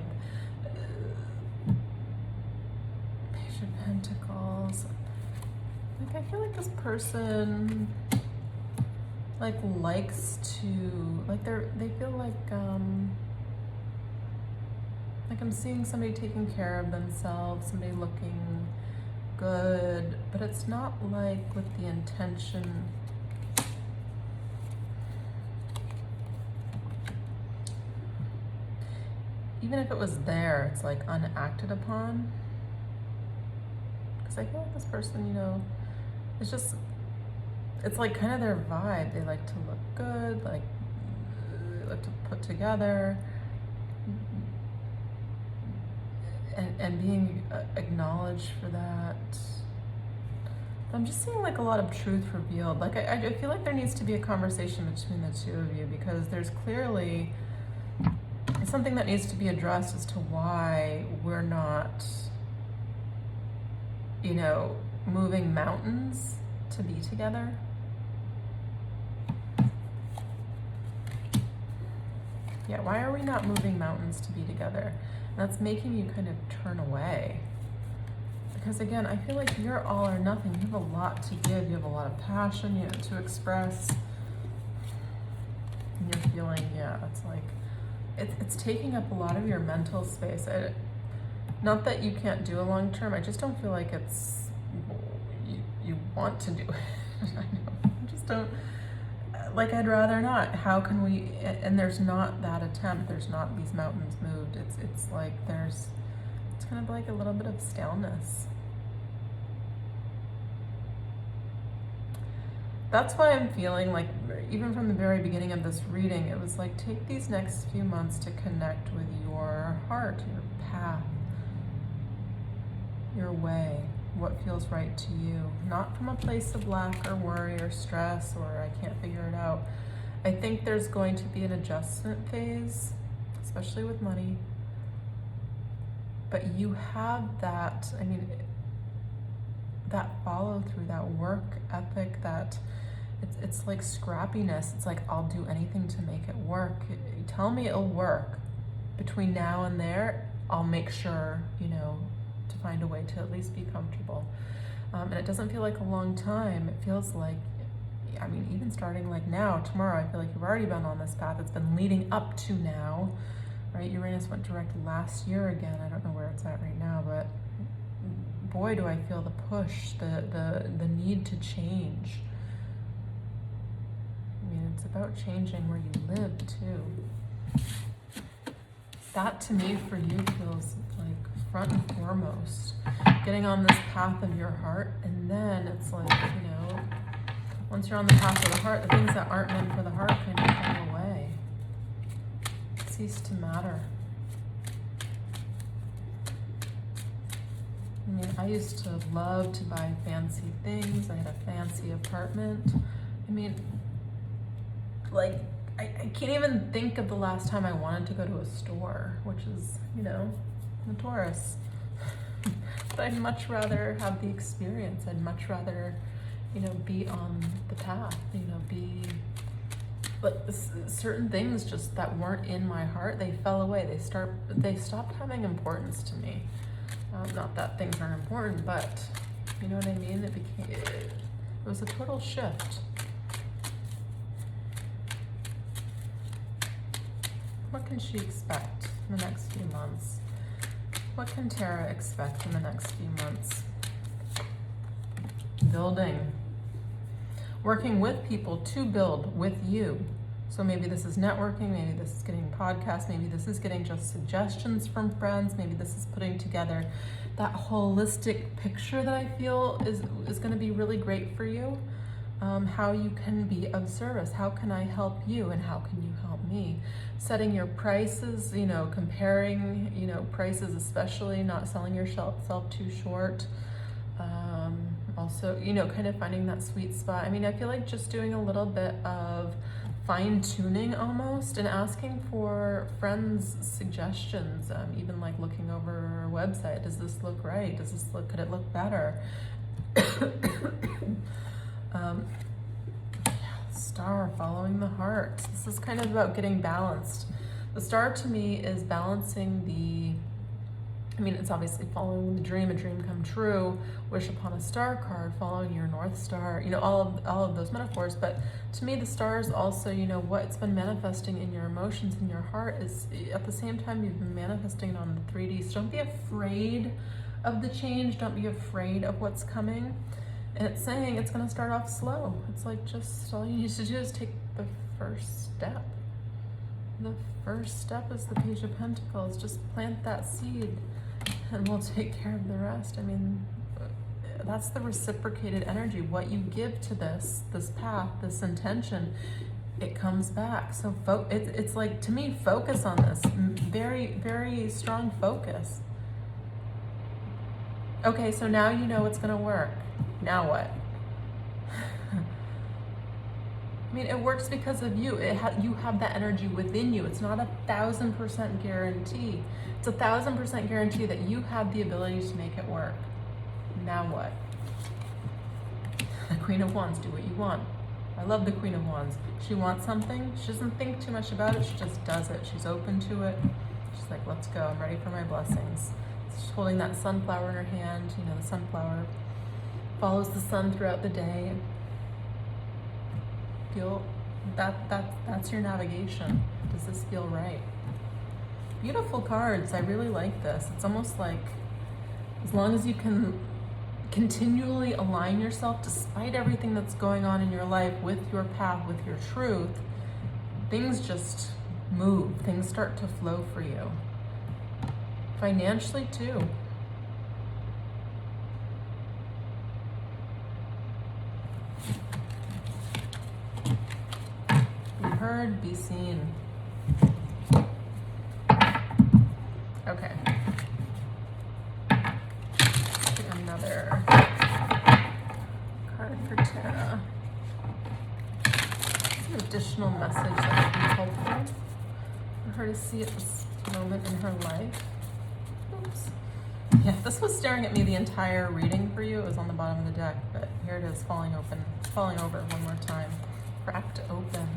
Page of Pentacles. Like I feel like this person like likes to they feel like I'm seeing somebody taking care of themselves, somebody looking good, but it's not like with the intention. Even if it was there, it's like unacted upon. Because I feel like this person, you know, it's like kind of their vibe. They like to look good, like they like to put together, and being acknowledged for that. But I'm just seeing like a lot of truth revealed. Like I feel like there needs to be a conversation between the two of you, because there's clearly something that needs to be addressed as to why we're not, you know, moving mountains to be together. Yeah, why are we not moving mountains to be together? And that's making you kind of turn away. Because again, I feel like you're all or nothing. You have a lot to give. You have a lot of passion, you know, to express. And you're feeling, yeah, it's like, it's taking up a lot of your mental space. Not that you can't do a long term, I just don't feel like it's, you want to do it. I know, I just don't, like I'd rather not. How can we, and there's not that attempt, there's not these mountains moved. It's like it's kind of like a little bit of staleness. That's why I'm feeling like, even from the very beginning of this reading, it was like, take these next few months to connect with your heart, your path, your way, what feels right to you. Not from a place of lack or worry or stress or I can't figure it out. I think there's going to be an adjustment phase, especially with money. But you have that, I mean, that follow through, that work ethic, that it's like scrappiness. It's like, I'll do anything to make it work. You tell me it'll work. Between now and there, I'll make sure, you know, to find a way to at least be comfortable. And it doesn't feel like a long time. It feels like, I mean, even starting like now, tomorrow, I feel like you've already been on this path. It's been leading up to now, right? Uranus went direct last year again. I don't know where it's at right now, but boy, do I feel the push, the need to change. I mean, it's about changing where you live too. That to me for you feels like front and foremost, getting on this path of your heart, and then it's like, you know, once you're on the path of the heart, the things that aren't meant for the heart kind of fall away, cease to matter. I mean, I used to love to buy fancy things. I had a fancy apartment. I mean, like, I can't even think of the last time I wanted to go to a store, which is, you know, notorious. But I'd much rather have the experience. I'd much rather, you know, be on the path, you know, but certain things just that weren't in my heart, they fell away. They stopped having importance to me. Not that things aren't important, but you know what I mean? It was a total shift. What can she expect in the next few months? What can Tara expect in the next few months? Building. Working with people to build with you. So maybe this is networking, maybe this is getting podcasts, maybe this is getting just suggestions from friends, maybe this is putting together that holistic picture that I feel is going to be really great for you. how you can be of service. How can I help you and how can you help me? Setting your prices, comparing, prices, especially not selling yourself too short. Also, kind of finding that sweet spot. I mean, I feel like just doing a little bit of fine tuning almost and asking for friends' suggestions, even like looking over a website. Does this look right? Could it look better? Star, following the heart. This is kind of about getting balanced. The star to me is balancing it's obviously following the dream, a dream come true, wish upon a star card, following your North Star, all of those metaphors. But to me, the star is also, what's been manifesting in your emotions, in your heart, is at the same time you've been manifesting it on the 3D. So don't be afraid of the change. Don't be afraid of what's coming. And it's saying it's going to start off slow. It's like just all you need to do is take the first step. The first step is the Page of Pentacles. Just plant that seed and we'll take care of the rest. I mean, that's the reciprocated energy. What you give to this path, this intention, it comes back. So it's like, to me, focus on this. Very, very strong focus. Okay, so now you know it's going to work. Now what? I mean, it works because of you. You have that energy within you. It's not 1,000% guarantee. It's 1,000% guarantee that you have the ability to make it work. Now what? The Queen of Wands, do what you want. I love the Queen of Wands. She wants something. She doesn't think too much about it. She just does it. She's open to it. She's like, let's go. I'm ready for my blessings. She's holding that sunflower in her hand. The sunflower follows the sun throughout the day. Feel that's your navigation. Does this feel right? Beautiful cards. I really like this. It's almost like, as long as you can continually align yourself despite everything that's going on in your life with your path, with your truth, things just move. Things start to flow for you. Financially too. Be heard, be seen. Okay. Another card for Tara. An additional message that would be helpful for her to see at this moment in her life. Oops. Yeah, this was staring at me the entire reading for you. It was on the bottom of the deck, but here it is, falling over one more time. Cracked open.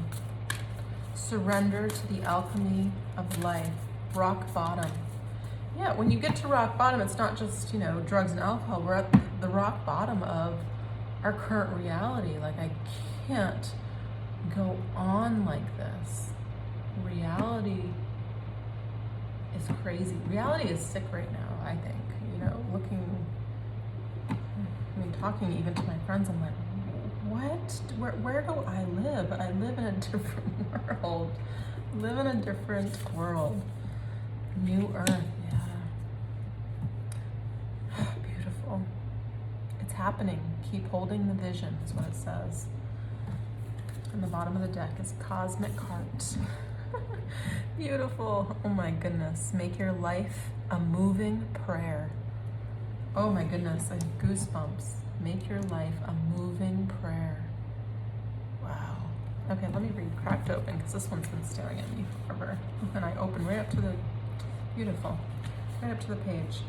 Surrender to the alchemy of life. Rock bottom. Yeah, when you get to rock bottom, it's not just, drugs and alcohol. We're at the rock bottom of our current reality. Like, I can't go on like this. Reality is crazy. Reality is sick right now, I think. Talking even to my friends, I'm like, what? Where do I live? I live in a different world. Live in a different world. New Earth, yeah. Beautiful. It's happening. Keep holding the vision, is what it says. And the bottom of the deck is Cosmic Heart. Beautiful. Oh my goodness. Make your life a moving prayer. Oh my goodness, I have goosebumps. Make your life a moving prayer. Wow. Okay, let me read Cracked Open, because this one's been staring at me forever. And I open right up to the, beautiful, right up to the page.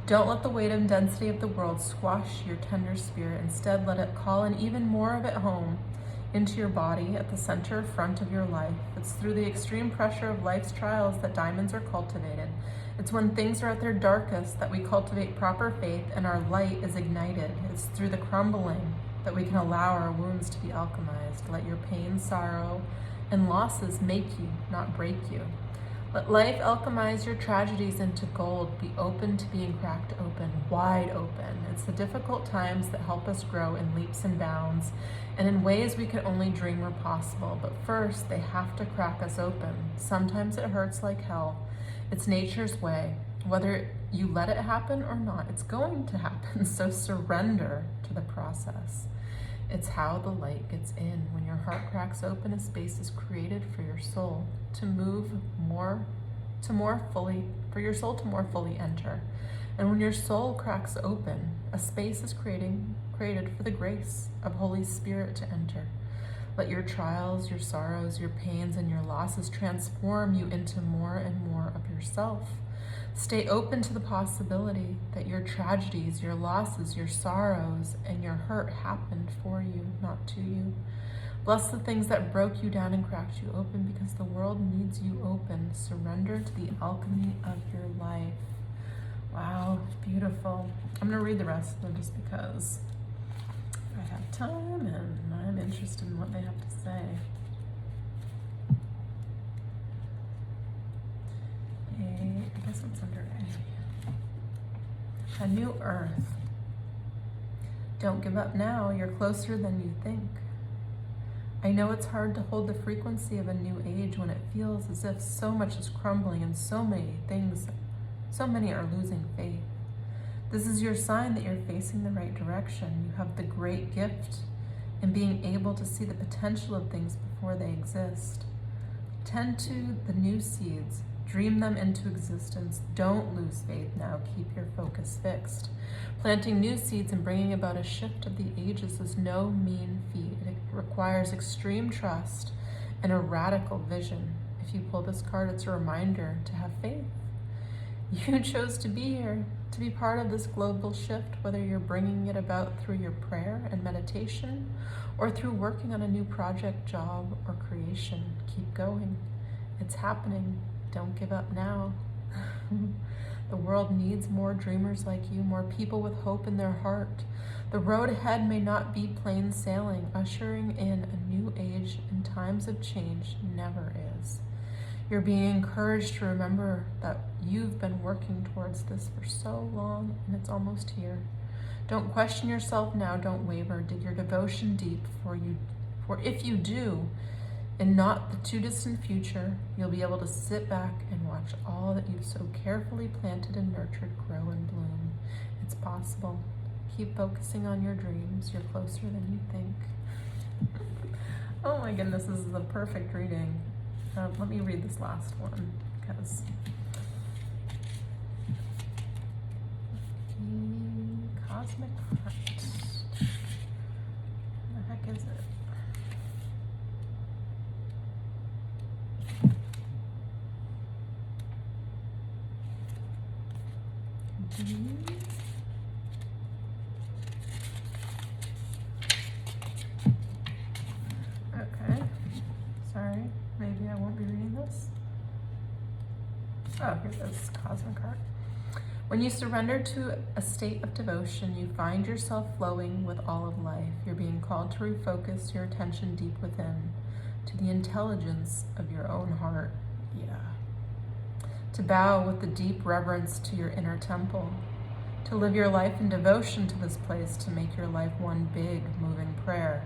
Don't let the weight and density of the world squash your tender spirit. Instead, let it call in even more of it home into your body at the center front of your life. It's through the extreme pressure of life's trials that diamonds are cultivated. It's when things are at their darkest that we cultivate proper faith and our light is ignited. It's through the crumbling that we can allow our wounds to be alchemized. Let your pain, sorrow, and losses make you, not break you. Let life alchemize your tragedies into gold. Be open to being cracked open, wide open. It's the difficult times that help us grow in leaps and bounds and in ways we could only dream were possible. But first, they have to crack us open. Sometimes it hurts like hell. It's nature's way. Whether you let it happen or not, it's going to happen. So surrender to the process. It's how the light gets in. When your heart cracks open, a space is created for your soul to move for your soul to more fully enter. And when your soul cracks open, a space is created for the grace of Holy Spirit to enter. Let your trials, your sorrows, your pains, and your losses transform you into more and more of yourself. Stay open to the possibility that your tragedies, your losses, your sorrows, and your hurt happened for you, not to you. Bless the things that broke you down and cracked you open, because the world needs you open. Surrender to the alchemy of your life. Wow, beautiful. I'm going to read the rest of them just because I have time and I'm interested in what they have to say. I guess it's under A. A new earth. Don't give up now. You're closer than you think. I know it's hard to hold the frequency of a new age when it feels as if so much is crumbling and so many are losing faith. This is your sign that you're facing the right direction. You have the great gift in being able to see the potential of things before they exist. Tend to the new seeds. Dream them into existence. Don't lose faith now. Keep your focus fixed. Planting new seeds and bringing about a shift of the ages is no mean feat. It requires extreme trust and a radical vision. If you pull this card, it's a reminder to have faith. You chose to be here, to be part of this global shift, whether you're bringing it about through your prayer and meditation or through working on a new project, job, or creation. Keep going. It's happening. Don't give up now. The world needs more dreamers like you, more people with hope in their heart. The road ahead may not be plain sailing. Ushering in a new age in times of change never is. You're being encouraged to remember that you've been working towards this for so long and it's almost here. Don't question yourself now. Don't waver. Dig your devotion deep for if you do, in not the too distant future, you'll be able to sit back and watch all that you've so carefully planted and nurtured grow and bloom. It's possible. Keep focusing on your dreams. You're closer than you think. Oh my goodness, this is the perfect reading. Let me read this last one because the cosmic heart. What the heck is it? Okay, sorry, maybe I won't be reading this. Oh, here's this cosmic heart. When you surrender to a state of devotion, you find yourself flowing with all of life. You're being called to refocus your attention deep within, to the intelligence of your own heart. Yeah. To bow with the deep reverence to your inner temple, to live your life in devotion to this place, to make your life one big, moving prayer.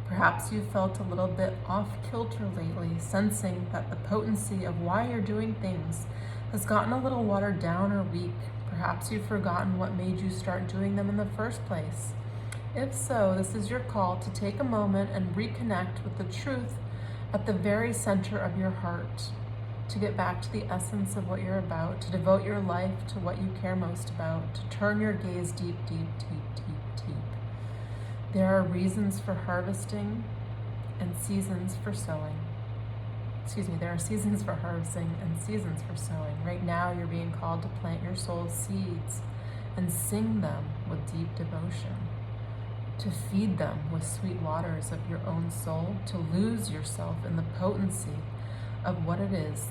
Perhaps you felt a little bit off kilter lately, sensing that the potency of why you're doing things has gotten a little watered down or weak. Perhaps you've forgotten what made you start doing them in the first place. If so, this is your call to take a moment and reconnect with the truth at the very center of your heart, to get back to the essence of what you're about, to devote your life to what you care most about, to turn your gaze deep, deep, deep, deep, deep. There are reasons for harvesting and seasons for sowing. There are seasons for harvesting and seasons for sowing. Right now, you're being called to plant your soul's seeds and sing them with deep devotion, to feed them with sweet waters of your own soul, to lose yourself in the potency of what it is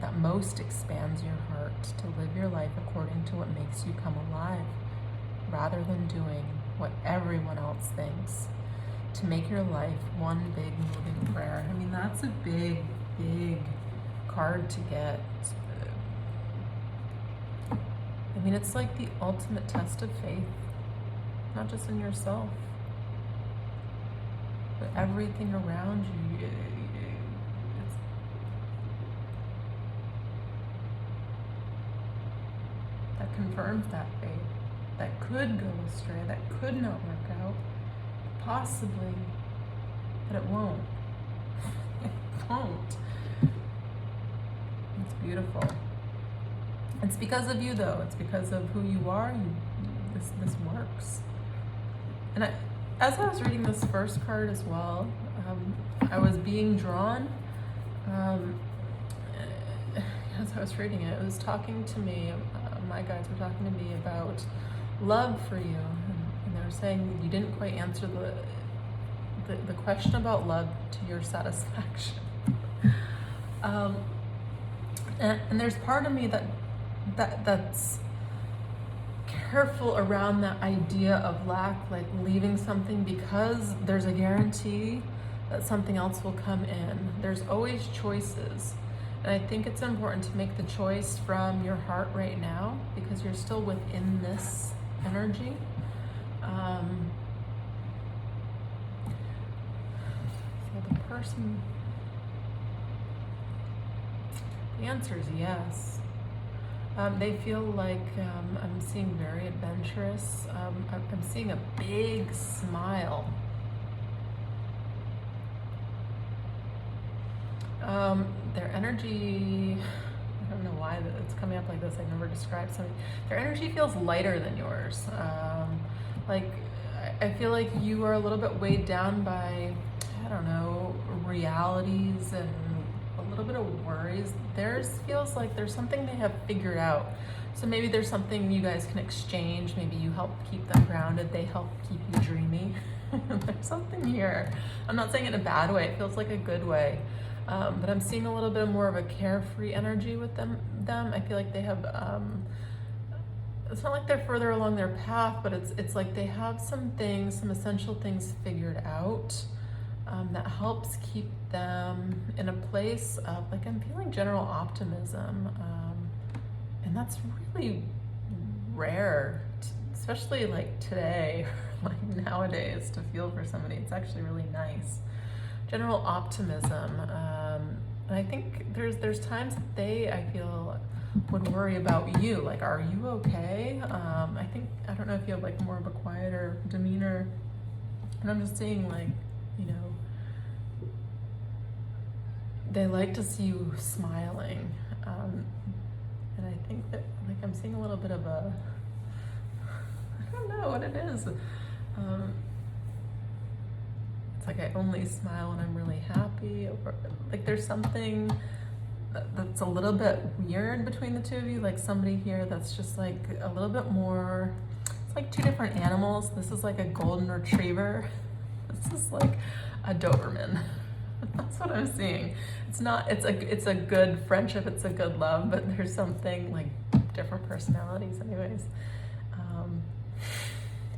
that most expands your heart, to live your life according to what makes you come alive, rather than doing what everyone else thinks, to make your life one big moving prayer. I mean, that's a big, big card to get. I mean, it's like the ultimate test of faith, not just in yourself, but everything around you. That confirms that faith, that could go astray, that could not work out. possibly, but it won't. It won't. It's beautiful. It's because of you, though. It's because of who you are. This works. And as I was reading this first card as well, I was being drawn. As I was reading it, it was talking to me. My guides were talking to me about love for you, and they were saying you didn't quite answer the question about love to your satisfaction. And there's part of me that's careful around that idea of lack, like leaving something because there's a guarantee that something else will come in. There's always choices. And I think it's important to make the choice from your heart right now because you're still within this energy. So the person, the answer is yes. They feel like I'm seeing very adventurous. I'm seeing a big smile. Their energy, I don't know why it's coming up like this. I've never described something. Their energy feels lighter than yours. Like I feel like you are a little bit weighed down by, I don't know, realities and a little bit of worries. Theirs feels like there's something they have figured out. So maybe there's something you guys can exchange. Maybe you help keep them grounded. They help keep you dreamy. There's something here. I'm not saying it in a bad way. It feels like a good way. But I'm seeing a little bit more of a carefree energy with them. I feel like they have, it's not like they're further along their path, but it's like they have some things, some essential things figured out that helps keep them in a place of, like, I'm feeling general optimism. And that's really rare, especially like today, like nowadays, to feel for somebody. It's actually really nice. General optimism. And I think there's times that they, I feel, would worry about you. Like, are you okay? I don't know if you have like more of a quieter demeanor. And I'm just saying, like, you know, they like to see you smiling. And I think that, like, I'm seeing a little bit of a, I don't know what it is. It's like I only smile when I'm really happy. Or, like, there's something that's a little bit weird between the two of you. Like somebody here that's just like a little bit more, it's like two different animals. This is like a golden retriever. This is like a Doberman. That's what I'm seeing. It's a good friendship. It's a good love, but there's something like different personalities anyways.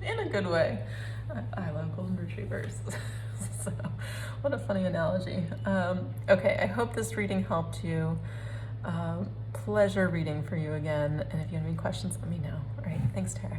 In a good way. I love golden retrievers. So, what a funny analogy. Okay, I hope this reading helped you. Pleasure reading for you again. And if you have any questions, let me know. All right, thanks, Tara.